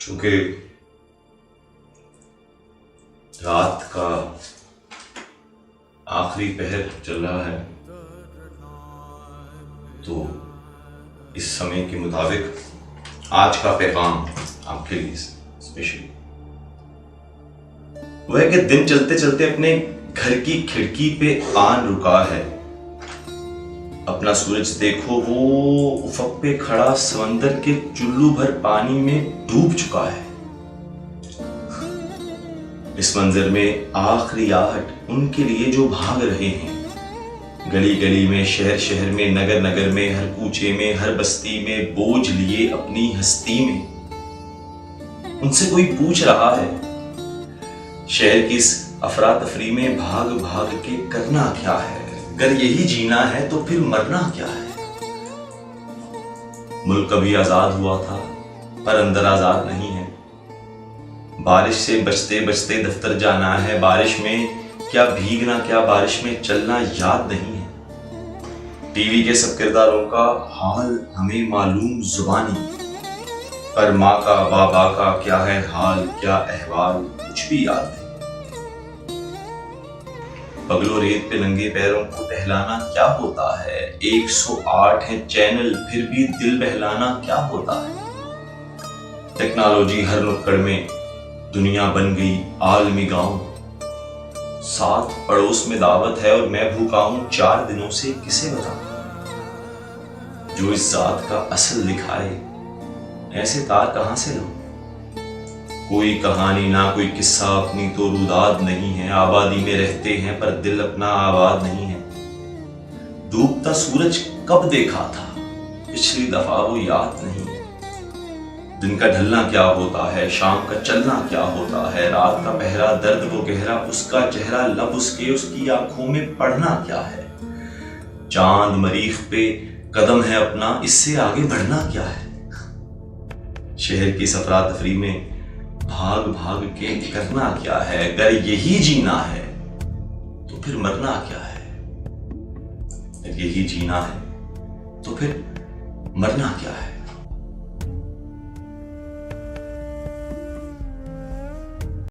چونکہ رات کا آخری پہر چل رہا ہے تو اس سمے کے مطابق آج کا پیغام آپ کے لیے اسپیشلی وہ ہے کہ دن چلتے چلتے اپنے گھر کی کھڑکی پہ آن رکا ہے. اپنا سورج دیکھو وہ افق پہ کھڑا سمندر کے چلو بھر پانی میں ڈوب چکا ہے. اس منظر میں آخری آہٹ ان کے لیے جو بھاگ رہے ہیں، گلی گلی میں، شہر شہر میں، نگر نگر میں، ہر کوچے میں، ہر بستی میں، بوجھ لیے اپنی ہستی میں. ان سے کوئی پوچھ رہا ہے شہر کی اس افراتفری میں بھاگ بھاگ کے کرنا کیا ہے؟ اگر یہی جینا ہے تو پھر مرنا کیا ہے؟ ملک ابھی آزاد ہوا تھا پر اندر آزاد نہیں ہے. بارش سے بچتے بچتے دفتر جانا ہے، بارش میں کیا بھیگنا، کیا بارش میں چلنا یاد نہیں ہے. ٹی وی کے سب کرداروں کا حال ہمیں معلوم زبانی، پر ماں کا بابا کا کیا ہے حال، کیا احوال، کچھ بھی یاد نہیں. پگلو ریت پہ ننگے پیروں کو ٹہلانا کیا ہوتا ہے؟ 108 ہیں چینل پھر بھی دل بہلانا کیا ہوتا ہے؟ ٹیکنالوجی ہر نکڑ میں دنیا بن گئی عالمی گاؤں. ساتھ پڑوس میں دعوت ہے اور میں بھوکا ہوں 4 دنوں سے، کسے بتاؤں؟ جو اس ذات کا اصل دکھائے ایسے تار کہاں سے لوں؟ کوئی کہانی نہ کوئی قصہ، اپنی تو روداد نہیں ہے. آبادی میں رہتے ہیں پر دل اپنا آباد نہیں ہے. ڈوبتا سورج کب دیکھا تھا پچھلی دفعہ وہ یاد نہیں ہے. دن کا ڈھلنا کیا ہوتا ہے، شام کا چلنا کیا ہوتا ہے، رات کا پہرا درد وہ گہرا، اس کا چہرہ لب اس کے، اس کی آنکھوں میں پڑھنا کیا ہے. چاند مریخ پہ قدم ہے اپنا، اس سے آگے بڑھنا کیا ہے. شہر کی افراتفری میں بھاگ بھاگ کے کرنا کیا ہے؟ اگر یہی جینا ہے تو پھر مرنا کیا ہے؟ اگر یہی جینا ہے تو پھر مرنا کیا ہے؟